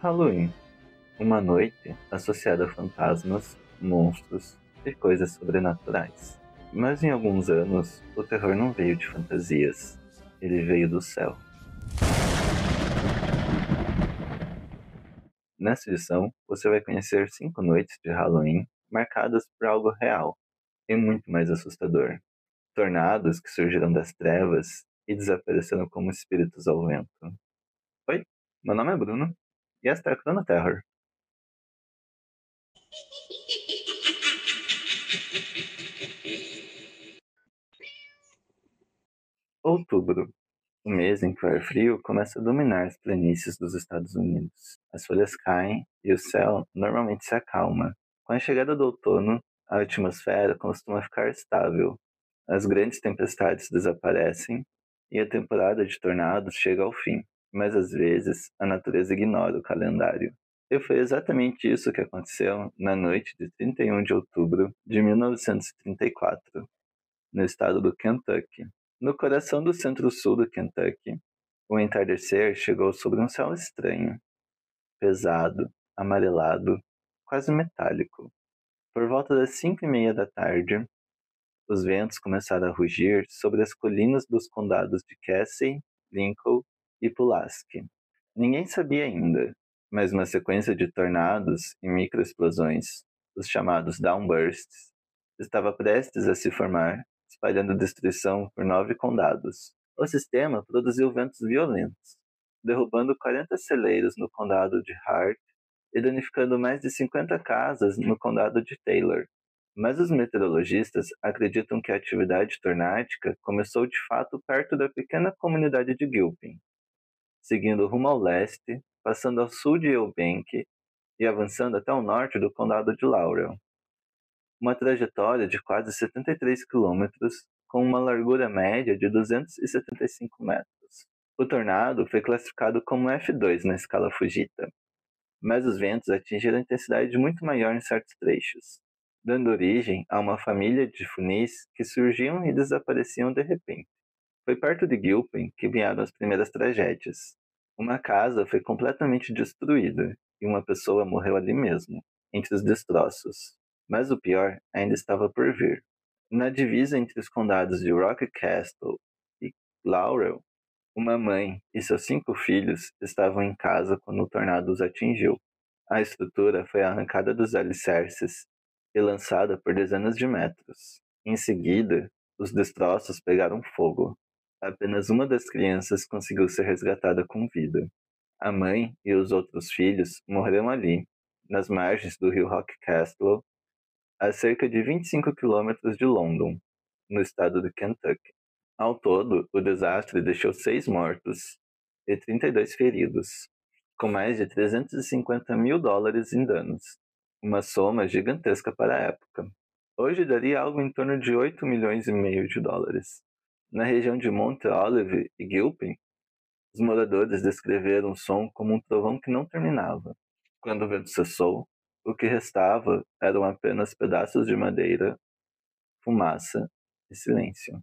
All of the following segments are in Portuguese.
Halloween, uma noite associada a fantasmas, monstros e coisas sobrenaturais. Mas em alguns anos, o terror não veio de fantasias, ele veio do céu. Nessa edição, você vai conhecer 5 noites de Halloween marcadas por algo real e muito mais assustador. Tornados que surgiram das trevas e desapareceram como espíritos ao vento. Oi, meu nome é Bruno e esta é a Chrono Terror. Outubro, o mês em que o ar frio começa a dominar as planícies dos Estados Unidos. As folhas caem e o céu normalmente se acalma. Com a chegada do outono, a atmosfera costuma ficar estável. As grandes tempestades desaparecem e a temporada de tornados chega ao fim. Mas às vezes a natureza ignora o calendário. E foi exatamente isso que aconteceu na noite de 31 de outubro de 1934, no estado do Kentucky. No coração do centro-sul do Kentucky, o entardecer chegou sobre um céu estranho, pesado, amarelado, quase metálico. Por volta das 5:30 da tarde, os ventos começaram a rugir sobre as colinas dos condados de Casey, Lincoln e Pulaski. Ninguém sabia ainda, mas uma sequência de tornados e microexplosões, os chamados downbursts, estava prestes a se formar, espalhando destruição por 9 condados. O sistema produziu ventos violentos, derrubando 40 celeiros no condado de Hart e danificando mais de 50 casas no condado de Taylor. Mas os meteorologistas acreditam que a atividade tornádica começou de fato perto da pequena comunidade de Gilpin, seguindo rumo ao leste, passando ao sul de Eubank e avançando até o norte do condado de Laurel. Uma trajetória de quase 73 quilômetros, com uma largura média de 275 metros. O tornado foi classificado como F2 na escala Fujita, mas os ventos atingiram intensidade muito maior em certos trechos, dando origem a uma família de funis que surgiam e desapareciam de repente. Foi perto de Gilpin que vieram as primeiras tragédias. Uma casa foi completamente destruída e uma pessoa morreu ali mesmo, entre os destroços. Mas o pior ainda estava por vir. Na divisa entre os condados de Rock Castle e Laurel, uma mãe e seus 5 filhos estavam em casa quando o tornado os atingiu. A estrutura foi arrancada dos alicerces e lançada por dezenas de metros. Em seguida, os destroços pegaram fogo. Apenas uma das crianças conseguiu ser resgatada com vida. A mãe e os outros filhos morreram ali, nas margens do rio Rock Castle, a cerca de 25 quilômetros de London, no estado de Kentucky. Ao todo, o desastre deixou 6 mortos e 32 feridos, com mais de 350 mil dólares em danos, uma soma gigantesca para a época. Hoje daria algo em torno de 8 milhões e meio de dólares. Na região de Mount Olive e Gilpin, os moradores descreveram o som como um trovão que não terminava. Quando o vento cessou, o que restava eram apenas pedaços de madeira, fumaça e silêncio.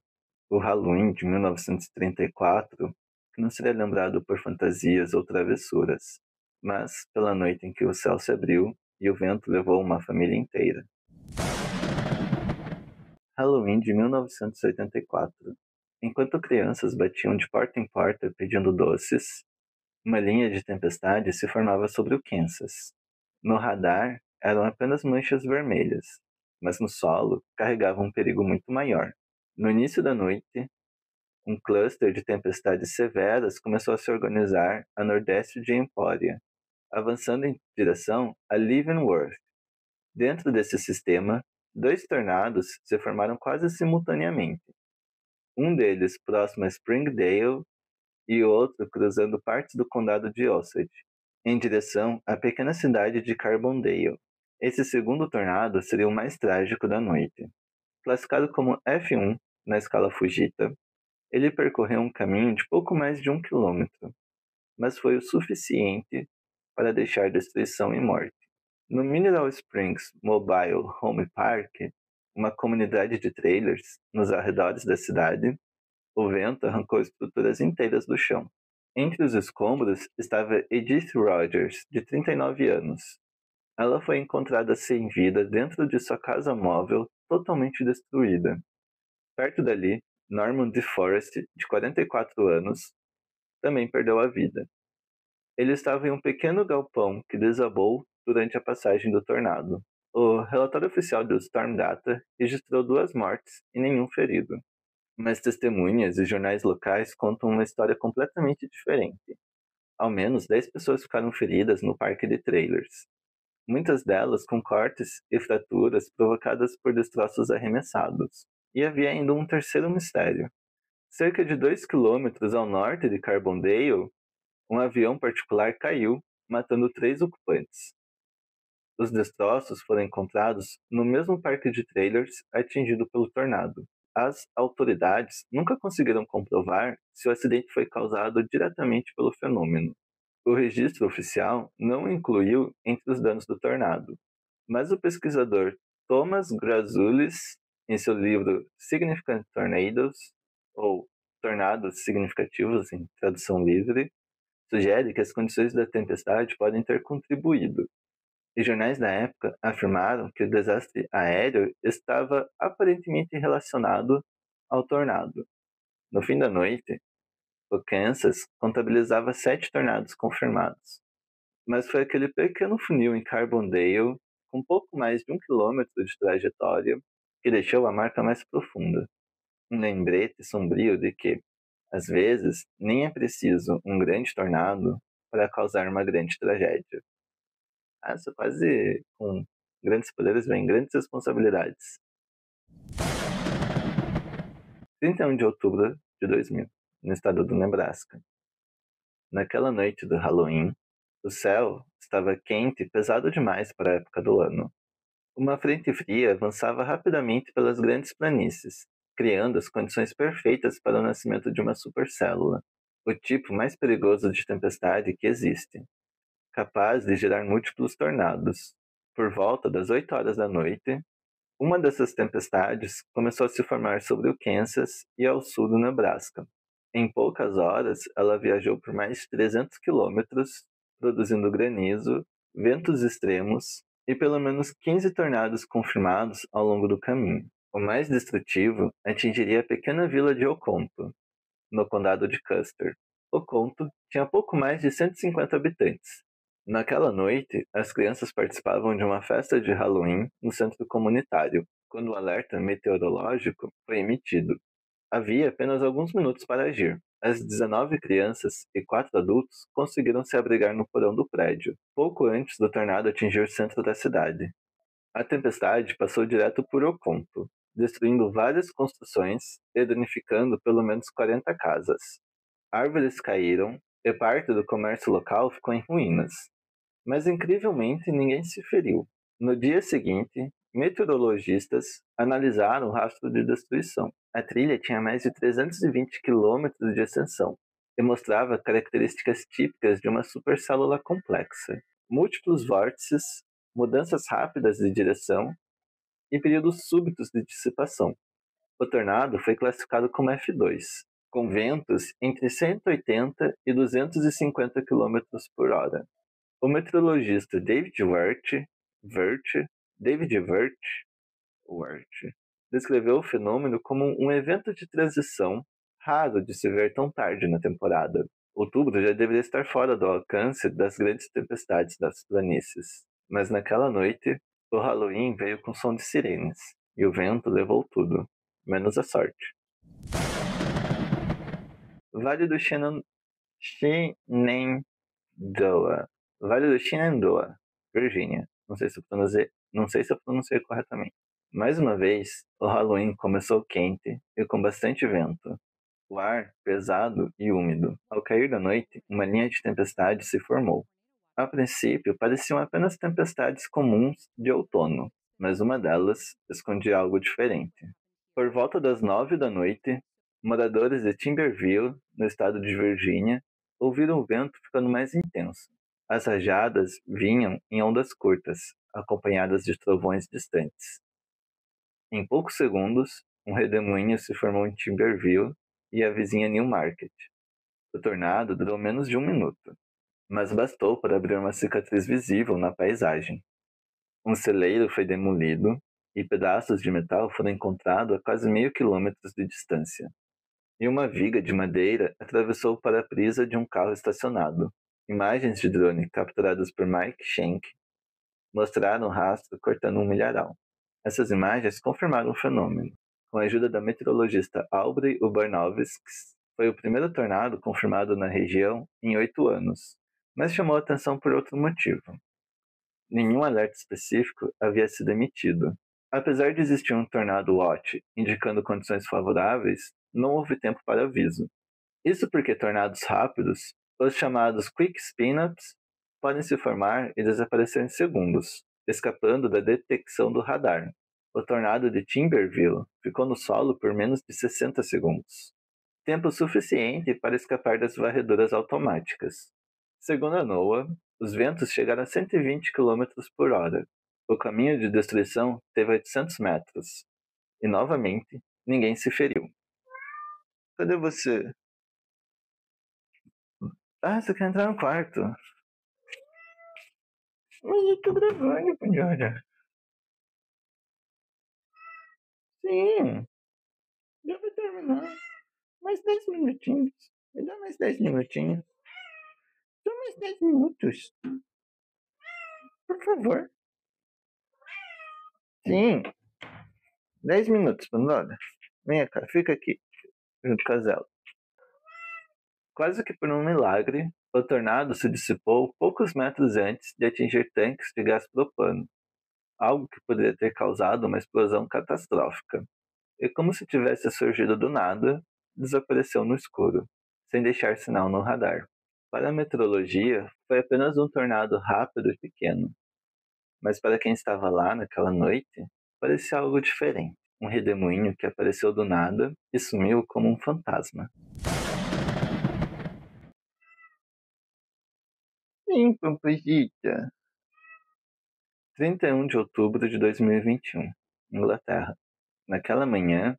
O Halloween de 1934, que não seria lembrado por fantasias ou travessuras, mas pela noite em que o céu se abriu e o vento levou uma família inteira. Halloween de 1984. Enquanto crianças batiam de porta em porta pedindo doces, uma linha de tempestade se formava sobre o Kansas. No radar eram apenas manchas vermelhas, mas no solo carregavam um perigo muito maior. No início da noite, um cluster de tempestades severas começou a se organizar a nordeste de Emporia, avançando em direção a Leavenworth. Dentro desse sistema, 2 tornados se formaram quase simultaneamente. Um deles próximo a Springdale e outro cruzando partes do condado de Osage, em direção à pequena cidade de Carbondale. Esse segundo tornado seria o mais trágico da noite. Classificado como F1 na escala Fujita, ele percorreu um caminho de pouco mais de 1 quilômetro, mas foi o suficiente para deixar destruição e morte. No Mineral Springs Mobile Home Park, uma comunidade de trailers nos arredores da cidade, o vento arrancou estruturas inteiras do chão. Entre os escombros estava Edith Rogers, de 39 anos. Ela foi encontrada sem vida dentro de sua casa móvel, totalmente destruída. Perto dali, Norman DeForest, de 44 anos, também perdeu a vida. Ele estava em um pequeno galpão que desabou durante a passagem do tornado. O relatório oficial do Storm Data registrou 2 mortes e nenhum ferido. Mas testemunhas e jornais locais contam uma história completamente diferente. Ao menos 10 pessoas ficaram feridas no parque de trailers, muitas delas com cortes e fraturas provocadas por destroços arremessados. E havia ainda um terceiro mistério. Cerca de 2 quilômetros ao norte de Carbondale, um avião particular caiu, matando 3 ocupantes. Os destroços foram encontrados no mesmo parque de trailers atingido pelo tornado. As autoridades nunca conseguiram comprovar se o acidente foi causado diretamente pelo fenômeno. O registro oficial não incluiu entre os danos do tornado, mas o pesquisador Thomas Grazoulis, em seu livro Significant Tornadoes, ou Tornados Significativos em tradução livre, sugere que as condições da tempestade podem ter contribuído. E jornais da época afirmaram que o desastre aéreo estava aparentemente relacionado ao tornado. No fim da noite, o Kansas contabilizava 7 tornados confirmados. Mas foi aquele pequeno funil em Carbondale, com pouco mais de 1 quilômetro de trajetória, que deixou a marca mais profunda. Um lembrete sombrio de que, às vezes, nem é preciso um grande tornado para causar uma grande tragédia. Isso quase com grandes poderes vem grandes responsabilidades. 31 de outubro de 2000, no estado do Nebraska. Naquela noite do Halloween, o céu estava quente e pesado demais para a época do ano. Uma frente fria avançava rapidamente pelas grandes planícies, criando as condições perfeitas para o nascimento de uma supercélula, o tipo mais perigoso de tempestade que existe, capaz de gerar múltiplos tornados. Por volta das 8 horas da noite, uma dessas tempestades começou a se formar sobre o Kansas e ao sul do Nebraska. Em poucas horas, ela viajou por mais de 300 quilômetros, produzindo granizo, ventos extremos e pelo menos 15 tornados confirmados ao longo do caminho. O mais destrutivo atingiria a pequena vila de Oconto, no condado de Custer. Oconto tinha pouco mais de 150 habitantes. Naquela noite, as crianças participavam de uma festa de Halloween no centro comunitário, quando o alerta meteorológico foi emitido. Havia apenas alguns minutos para agir. As 19 crianças e 4 adultos conseguiram se abrigar no porão do prédio, pouco antes do tornado atingir o centro da cidade. A tempestade passou direto por Oconto, destruindo várias construções e danificando pelo menos 40 casas. Árvores caíram e parte do comércio local ficou em ruínas. Mas incrivelmente ninguém se feriu. No dia seguinte, meteorologistas analisaram o rastro de destruição. A trilha tinha mais de 320 quilômetros de extensão e mostrava características típicas de uma supercélula complexa. Múltiplos vórtices, mudanças rápidas de direção e períodos súbitos de dissipação. O tornado foi classificado como F2, com ventos entre 180 e 250 km por hora. O meteorologista David Wirt descreveu o fenômeno como um evento de transição raro de se ver tão tarde na temporada. Outubro já deveria estar fora do alcance das grandes tempestades das planícies, mas naquela noite, o Halloween veio com som de sirenes, e o vento levou tudo, menos a sorte. Vale do Shenandoah. Vale do Shenandoah, Virgínia. Não sei se eu pronunciei corretamente. Mais uma vez, o Halloween começou quente e com bastante vento. O ar pesado e úmido. Ao cair da noite, uma linha de tempestade se formou. A princípio, pareciam apenas tempestades comuns de outono, mas uma delas escondia algo diferente. Por volta das 9 da noite, moradores de Timberville, no estado de Virgínia, ouviram o vento ficando mais intenso. As rajadas vinham em ondas curtas, acompanhadas de trovões distantes. Em poucos segundos, um redemoinho se formou em Timberville e a vizinha Newmarket. O tornado durou menos de 1 minuto, mas bastou para abrir uma cicatriz visível na paisagem. Um celeiro foi demolido e pedaços de metal foram encontrados a quase meio quilômetro de distância. E uma viga de madeira atravessou o para-brisa de um carro estacionado. Imagens de drone capturadas por Mike Schenck mostraram o rastro cortando um milharal. Essas imagens confirmaram o fenômeno. Com a ajuda da meteorologista Aubrey Urbanovsky, foi o primeiro tornado confirmado na região em 8 anos, mas chamou a atenção por outro motivo. Nenhum alerta específico havia sido emitido. Apesar de existir um tornado watch indicando condições favoráveis, não houve tempo para aviso. Isso porque tornados rápidos, os chamados quick spin-ups, podem se formar e desaparecer em segundos, escapando da detecção do radar. O tornado de Timberville ficou no solo por menos de 60 segundos. Tempo suficiente para escapar das varreduras automáticas. Segundo a NOAA, os ventos chegaram a 120 km por hora. O caminho de destruição teve 800 metros. E, novamente, ninguém se feriu. Cadê você? Ah, você quer entrar no quarto? Mas eu tô gravando, Pandora. Sim, já vai terminar. Mais 10 minutinhos. Me dá mais 10 minutinhos. Só mais 10 minutos. Por favor. Sim. 10 minutos, Pandora. Vem cá, fica aqui, junto com a Zela. Quase que por um milagre, o tornado se dissipou poucos metros antes de atingir tanques de gás propano, algo que poderia ter causado uma explosão catastrófica. E como se tivesse surgido do nada, desapareceu no escuro, sem deixar sinal no radar. Para a meteorologia, foi apenas um tornado rápido e pequeno, mas para quem estava lá naquela noite, parecia algo diferente. Um redemoinho que apareceu do nada e sumiu como um fantasma. Sim, Pampagita. 31 de outubro de 2021, Inglaterra. Naquela manhã,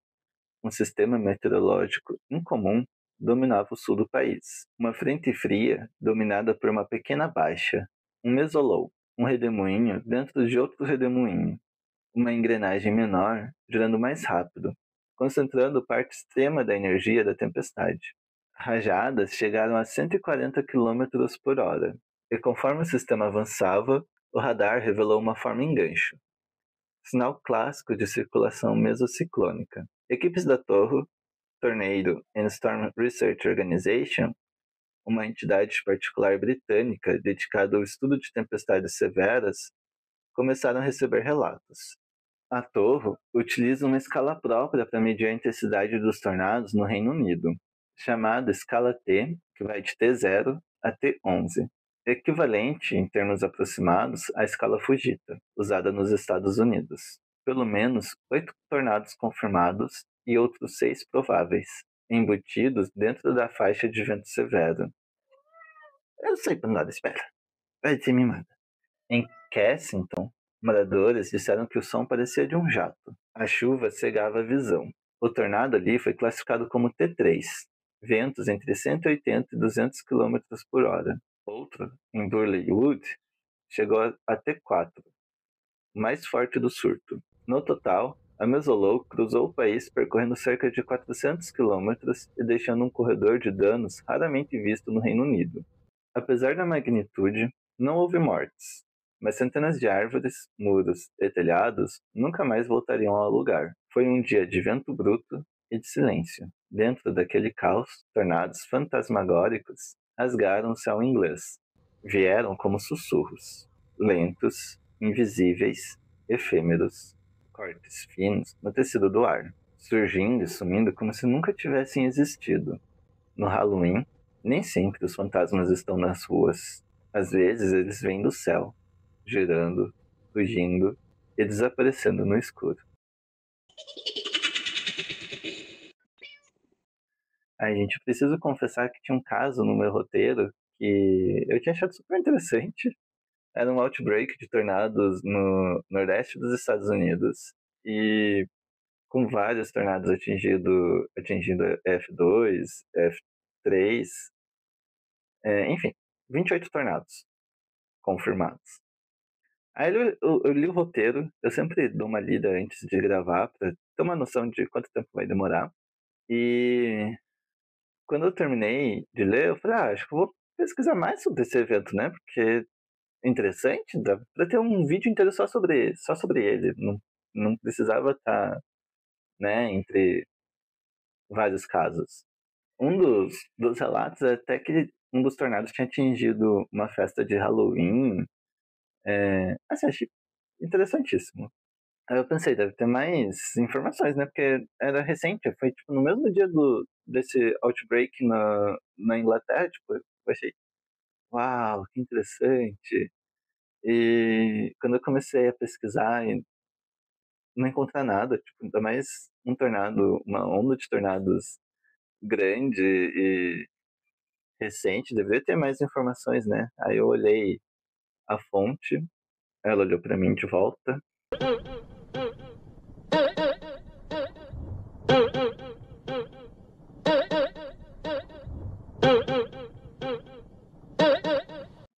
um sistema meteorológico incomum dominava o sul do país. Uma frente fria dominada por uma pequena baixa, um mesolou, um redemoinho dentro de outro redemoinho, uma engrenagem menor girando mais rápido, concentrando parte extrema da energia da tempestade. Rajadas chegaram a 140 km por hora, e conforme o sistema avançava, o radar revelou uma forma em gancho, sinal clássico de circulação mesociclônica. Equipes da Tornado and Storm Research Organization, uma entidade particular britânica dedicada ao estudo de tempestades severas, começaram a receber relatos. A Torre utiliza uma escala própria para medir a intensidade dos tornados no Reino Unido, chamada escala T, que vai de T0 a T11, equivalente, em termos aproximados, à escala Fujita, usada nos Estados Unidos. Pelo menos 8 tornados confirmados e outros 6 prováveis, embutidos dentro da faixa de vento severo. Eu sei por nada, espera. Vai ser mimada. Em Kensington, moradores disseram que o som parecia de um jato. A chuva cegava a visão. O tornado ali foi classificado como T3, ventos entre 180 e 200 km por hora. Outro, em Burley Wood, chegou a T4, o mais forte do surto. No total, a Mesolou cruzou o país percorrendo cerca de 400 km e deixando um corredor de danos raramente visto no Reino Unido. Apesar da magnitude, não houve mortes, mas centenas de árvores, muros e telhados nunca mais voltariam ao lugar. Foi um dia de vento bruto e de silêncio. Dentro daquele caos, tornados fantasmagóricos rasgaram o céu inglês. Vieram como sussurros, lentos, invisíveis, efêmeros, cortes finos no tecido do ar, surgindo e sumindo como se nunca tivessem existido. No Halloween, nem sempre os fantasmas estão nas ruas. Às vezes eles vêm do céu, girando, fugindo e desaparecendo no escuro. Ai, gente, eu preciso confessar que tinha um caso no meu roteiro que eu tinha achado super interessante. Era um outbreak de tornados no nordeste dos Estados Unidos. E com vários tornados atingindo F2, F3, Enfim, 28 tornados confirmados. Aí eu li o roteiro, eu sempre dou uma lida antes de gravar pra ter uma noção de quanto tempo vai demorar. E quando eu terminei de ler, eu falei, acho que eu vou pesquisar mais sobre esse evento, né? Porque é interessante, dá pra ter um vídeo inteiro só sobre ele. Não precisava estar, né, entre vários casos. Um dos relatos é até que um dos tornados tinha atingido uma festa de Halloween. Assim, achei interessantíssimo. Aí eu pensei, deve ter mais informações, né? Porque era recente, foi tipo no mesmo dia desse outbreak na Inglaterra, tipo, eu achei, uau, que interessante. E quando eu comecei a pesquisar e não encontrar nada, tipo, ainda mais um tornado, uma onda de tornados grande e recente, deveria ter mais informações, né? Aí eu olhei a fonte, ela olhou pra mim de volta.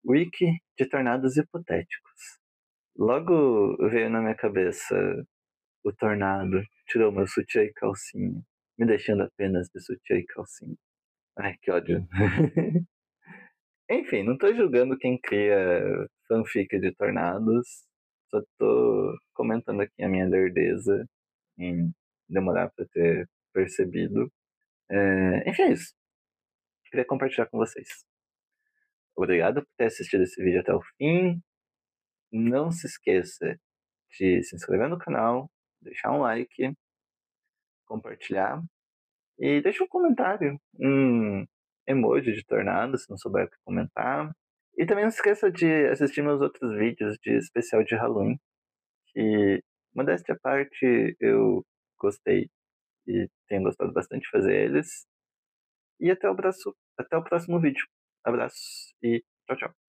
Wiki de tornados hipotéticos. Logo veio na minha cabeça o tornado, tirou meu sutiã e calcinha, me deixando apenas de sutiã e calcinha. Ai, que ódio. Enfim, não tô julgando quem cria fanfic de tornados, só tô comentando aqui a minha lerdeza em demorar pra ter percebido. Enfim, é isso. Queria compartilhar com vocês. Obrigado por ter assistido esse vídeo até o fim. Não se esqueça de se inscrever no canal, deixar um like, compartilhar e deixa um comentário, um emoji de tornado, se não souber o que comentar. E também não se esqueça de assistir meus outros vídeos de especial de Halloween, que, modéstia à parte, eu gostei e tenho gostado bastante de fazer eles. E até o próximo vídeo. Abraço e tchau, tchau.